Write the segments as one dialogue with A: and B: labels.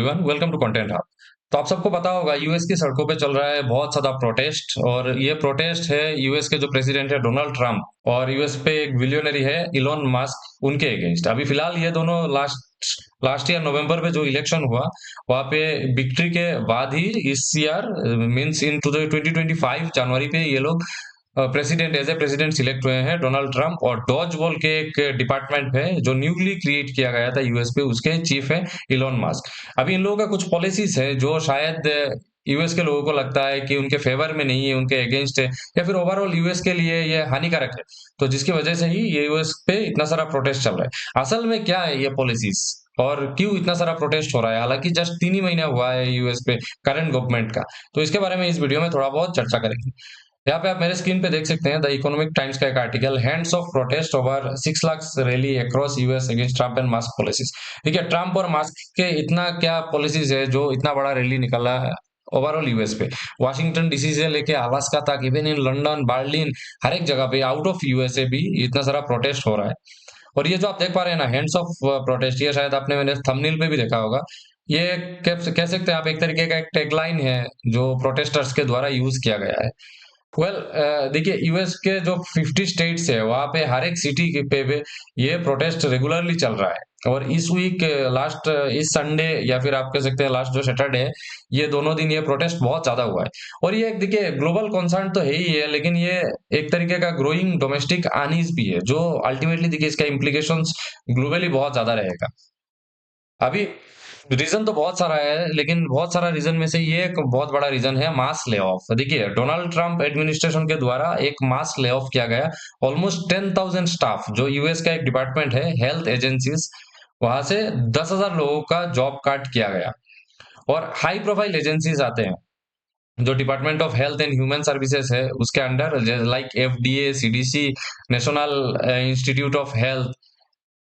A: Everyone, welcome to content hub. तो आप सबको पता होगा यूएस की सड़कों पे चल रहा है बहुत ज्यादा प्रोटेस्ट। और ये प्रोटेस्ट है यूएस के जो प्रेसिडेंट है डोनाल्ड ट्रंप और यूएस पे एक बिलियनरी है इलॉन मस्क, उनके अगेंस्ट। अभी फिलहाल ये दोनों लास्ट ईयर नवंबर में जो इलेक्शन हुआ वहां पे विक्ट्री के बाद ही इस ईयर मींस इन 2025 जनवरी पे ये लोग president as a president select हुए हैं डोनाल्ड ट्रंप। और डॉज बॉल के एक डिपार्टमेंट है जो न्यूली क्रिएट किया गया था यूएस पे, उसके चीफ है इलॉन मस्क। अभी इन लोगों का कुछ पॉलिसीज है जो शायद यूएस के लोगों को लगता है कि उनके फेवर में नहीं है, उनके अगेंस्ट है, या फिर ओवरऑल यूएस के लिए ये हानिकारक है। तो जिसकी वजह से ही ये यूएस पे इतना सारा प्रोटेस्ट चल रहा है। असल में क्या है ये पॉलिसीज और क्यों इतना सारा प्रोटेस्ट हो रहा है, हालांकि जस्ट 3 ही महीना हुआ है यूएस पे करंट गवर्नमेंट का। तो इसके बारे में इस वीडियो में थोड़ा बहुत चर्चा करेंगे। यहाँ पे आप मेरे स्क्रीन पे देख सकते हैं द इकोनॉमिक टाइम्स का एक article, hands of protest over 6 lakh rally across US against Trump and mask policies. ठीक है, ट्रम्प और मास्क के इतना क्या पॉलिसीज है जो इतना बड़ा रैली निकला है ओवरऑल यूएस पे। वाशिंगटन डीसी से लेके अलास्का तक, इवन इन लंदन, बर्लिन, हर एक जगह पे आउट ऑफ यूएसए भी इतना सारा प्रोटेस्ट हो रहा है। और ये जो आप देख पा रहे हैं ना, हैंड्स ऑफ प्रोटेस्ट, ये शायद आपने मेरे थंबनेल पे भी देखा होगा। ये कह सकते हैं आप एक तरीके का एक टैगलाइन है जो प्रोटेस्टर्स के द्वारा यूज किया गया है। देखिए यूएस के जो 50 स्टेट्स है वहां पे हर एक सिटी पे ये प्रोटेस्ट रेगुलरली चल रहा है। और इस वीक लास्ट इस संडे या फिर आप कह सकते हैं लास्ट जो सैटरडे है, ये दोनों दिन ये प्रोटेस्ट बहुत ज्यादा हुआ है। और ये देखिए ग्लोबल कंसर्न तो है ही है, लेकिन ये एक तरीके का ग्रोइंग डोमेस्टिक अनईज भी है जो अल्टीमेटली देखिए इसका इम्प्लीकेशंस ग्लोबली बहुत ज्यादा रहेगा। अभी रीजन तो बहुत सारा है, लेकिन बहुत सारा रीजन में से ये एक बहुत बड़ा रीजन है मास ले ऑफ। देखिए डोनाल्ड ट्रंप एडमिनिस्ट्रेशन के द्वारा एक मास ले ऑफ किया गया। ऑलमोस्ट 10,000 स्टाफ, जो यूएस का एक डिपार्टमेंट है हेल्थ एजेंसीज, वहां से 10,000 लोगों का जॉब काट किया गया। और हाई प्रोफाइल एजेंसीज आते हैं जो department of health and human services है उसके under, like FDA, CDC, national institute of health.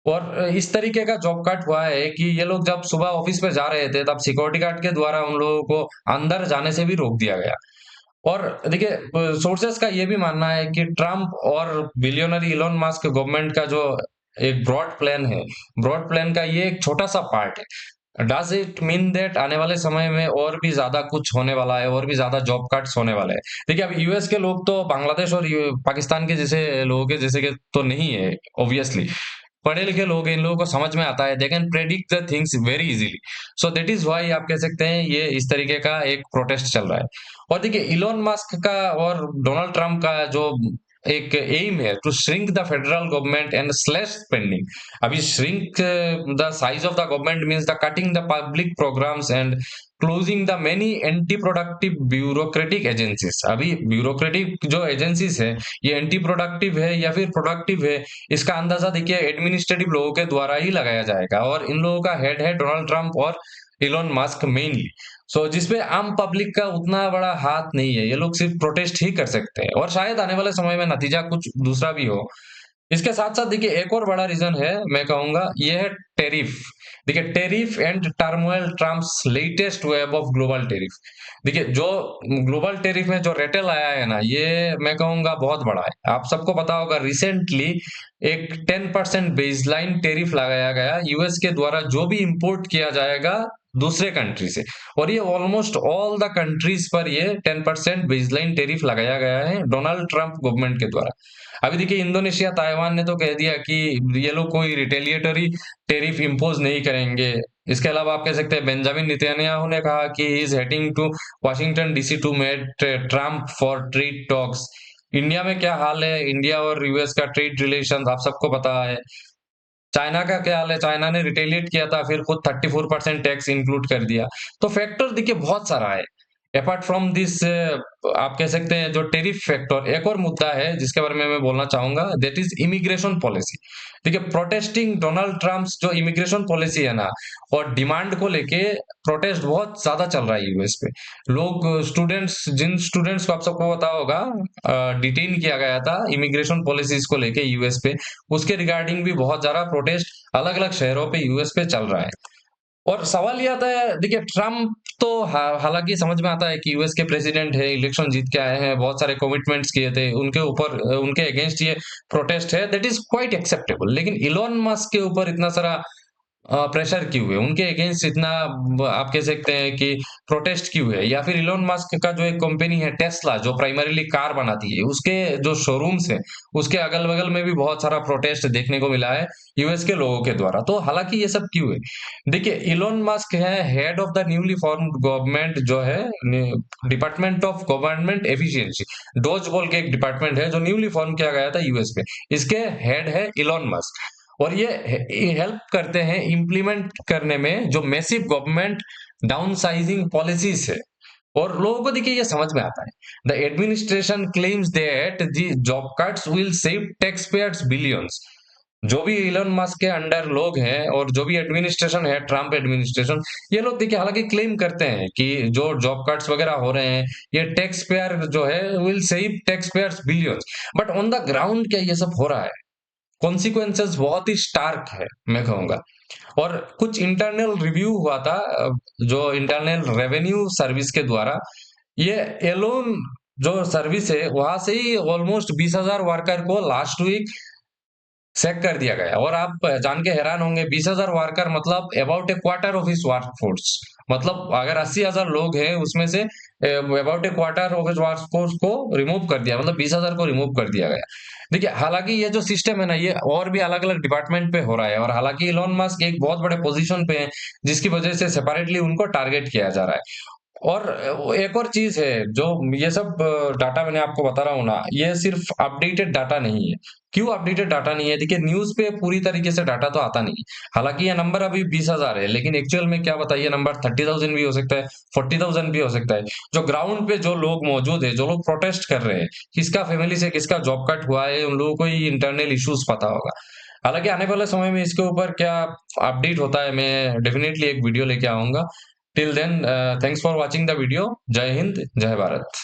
A: और इस तरीके का जॉब कट हुआ है कि ये लोग जब सुबह ऑफिस पे जा रहे थे तब सिक्योरिटी गार्ड के द्वारा उन लोगों को अंदर जाने से भी रोक दिया गया। और देखिए सोर्सेस का ये भी मानना है कि ट्रम्प और बिलियनरी इलॉन मस्क गवर्नमेंट का जो एक ब्रॉड प्लान है, ब्रॉड प्लान का ये एक छोटा सा पार्ट है। डज इट मीन दैट आने वाले समय में और भी ज्यादा कुछ होने वाला है, और भी ज्यादा जॉब कट्स होने वाले हैं? देखिए अब यूएस के लोग तो बांग्लादेश और पाकिस्तान के जैसे लोगों के जैसे के तो नहीं है ऑब्वियसली। पढ़े लिखे लोग हैं, इन लोगों को समझ में आता है, they can predict the things very easily. So that is why आप कह सकते हैं ये इस तरीके का एक प्रोटेस्ट चल रहा है। और देखिए इलोन मस्क का और डोनाल्ड ट्रंप का जो एक एम है to shrink the federal government and slash spending. अभी shrink the size of the government means the cutting the public programs and closing the many anti productive bureaucratic agencies. अभी bureaucratic जो agencies है ये anti productive है या फिर productive है, इसका अंदाजा देखिए एडमिनिस्ट्रेटिव लोगों के द्वारा ही लगाया जाएगा। और इन लोगों का हेड है डोनाल्ड ट्रंप और इलोन मस्क मेनली। सो जिसपे आम पब्लिक का उतना बड़ा हाथ नहीं है, ये लोग सिर्फ प्रोटेस्ट ही कर सकते हैं और शायद आने वाले समय में नतीजा कुछ दूसरा भी हो। इसके साथ साथ देखिए एक और बड़ा रीजन है, मैं कहूंगा ये है टेरिफ। देखिए tariff and turmoil, Trump's latest web of global tariff. देखिए जो ग्लोबल टेरिफ में जो रेटल आया है ना, ये मैं कहूंगा बहुत बड़ा है। आप सबको पता होगा रिसेंटली एक 10% बेसलाइन टेरिफ लगाया गया यूएस के द्वारा जो भी इंपोर्ट किया जाएगा दूसरे कंट्री से। और ये ऑलमोस्ट ऑल द कंट्रीज पर ये 10% बेसलाइन टेरिफ लगाया गया है डोनाल्ड ट्रंप गवर्नमेंट के द्वारा। अभी देखिए इंडोनेशिया, ताइवान ने तो कह दिया कि ये लोग कोई रिटेलिएटरी टेरिफ इम्पोज नहीं करेंगे। इसके अलावा आप कह सकते हैं बेंजामिन नेतन्याहू ने कहा कि he is heading to Washington DC to met Trump for trade talks. India में क्या हाल है, इंडिया और यूएस का ट्रेड रिलेशन आप सबको पता है। चाइना का क्या हाल है, चाइना ने रिटेलिएट किया था फिर खुद 34% टैक्स इंक्लूड कर दिया। तो फैक्टर देखिए बहुत सारा है। अपार्ट फ्रॉम दिस आप कह सकते हैं जो टेरिफ फैक्टर, एक और मुद्दा है जिसके बारे में मैं बोलना चाहूंगा, दैट इज इमिग्रेशन पॉलिसी। देखिए प्रोटेस्टिंग डोनाल्ड ट्रम्प जो इमिग्रेशन पॉलिसी है ना और डिमांड को लेके प्रोटेस्ट बहुत ज्यादा चल रहा है यूएस पे। लोग स्टूडेंट्स, जिन स्टूडेंट्स को आप सबको पता होगा डिटेन किया गया था इमिग्रेशन पॉलिसीज को लेके यूएस पे, उसके रिगार्डिंग भी बहुत ज्यादा प्रोटेस्ट अलग अलग शहरों पे यूएस पे चल रहा है। और सवाल ये आता है, देखिए ट्रम्प तो हालांकि समझ में आता है कि यूएस के प्रेसिडेंट है, इलेक्शन जीत के आए हैं, बहुत सारे कमिटमेंट्स किए थे, उनके ऊपर उनके अगेंस्ट ये प्रोटेस्ट है, दैट इज क्वाइट एक्सेप्टेबल। लेकिन इलोन मस्क के ऊपर इतना सारा प्रेशर क्यों है, उनके अगेंस्ट इतना आप कह सकते हैं कि प्रोटेस्ट क्यों है, या फिर इलोन मस्क का जो एक कंपनी है टेस्ला जो प्राइमरीली कार बनाती है, उसके जो शोरूम्स है, उसके अगल बगल में भी बहुत सारा प्रोटेस्ट देखने को मिला है यूएस के लोगों के द्वारा। तो हालांकि ये सब क्यों है, देखिए इलोन मस्क है head of the newly formed government जो है department of government efficiency, dose बोल के एक डिपार्टमेंट है जो न्यूली फॉर्म किया गया था यूएस में। इसके हेड है इलोन मस्क, और ये हेल्प करते हैं इम्प्लीमेंट करने में जो मैसिव गवर्नमेंट डाउनसाइजिंग पॉलिसीज है। और लोगों को देखिए ये समझ में आता है, the administration claims that the job cuts will save tax payers billions. जो भी इलोन मस्क के अंडर लोग हैं और जो भी एडमिनिस्ट्रेशन है, ट्रम्प एडमिनिस्ट्रेशन, ये लोग देखिए हालांकि क्लेम करते हैं कि जो जॉब कट्स वगैरह हो रहे हैं, ये टैक्स पेयर जो है will save tax payers billions. But on the ground क्या ये सब हो रहा है, कॉन्सिक्वेंसेस बहुत ही स्टार्क है मैं कहूंगा। और कुछ इंटरनल रिव्यू हुआ था जो इंटरनल रेवेन्यू सर्विस के द्वारा, ये एलोन जो सर्विस है वहां से ही ऑलमोस्ट 20,000 वर्कर को लास्ट वीक सैक कर दिया गया। और आप जान के हैरान होंगे, 20,000 वर्कर मतलब about A quarter of his work force. मतलब अगर 80,000 लोग हैं उसमें say about A quarter of his work force को रिमूव कर दिया, मतलब 20,000 को रिमूव कर दिया गया। देखिए हालांकि ये जो सिस्टम है ना, ये और भी अलग अलग डिपार्टमेंट पे हो रहा है, और हालांकि इलोन मस्क एक बहुत बड़े पोजीशन पे है जिसकी वजह से सेपरेटली उनको टारगेट किया जा रहा है। और एक और चीज है, जो ये सब डाटा मैंने आपको बता रहा हूँ ना, ये सिर्फ अपडेटेड डाटा नहीं है। क्यों अपडेटेड डाटा नहीं है, देखिए न्यूज पे पूरी तरीके से डाटा तो आता नहीं है। हालांकि ये नंबर अभी 20,000 है, लेकिन एक्चुअल में क्या बताइए, नंबर 30,000 भी हो सकता है, 40,000 भी हो सकता है। जो ग्राउंड पे जो लोग मौजूद है, जो लोग प्रोटेस्ट कर रहे हैं, किसका फैमिली से किसका जॉब कट हुआ है, उन लोगों को ही इंटरनल इश्यूज पता होगा। हालांकि आने वाले समय में इसके ऊपर क्या अपडेट होता है, मैं डेफिनेटली एक वीडियो लेके आऊंगा। Till then, thanks for watching the video. जय हिंद, जय भारत।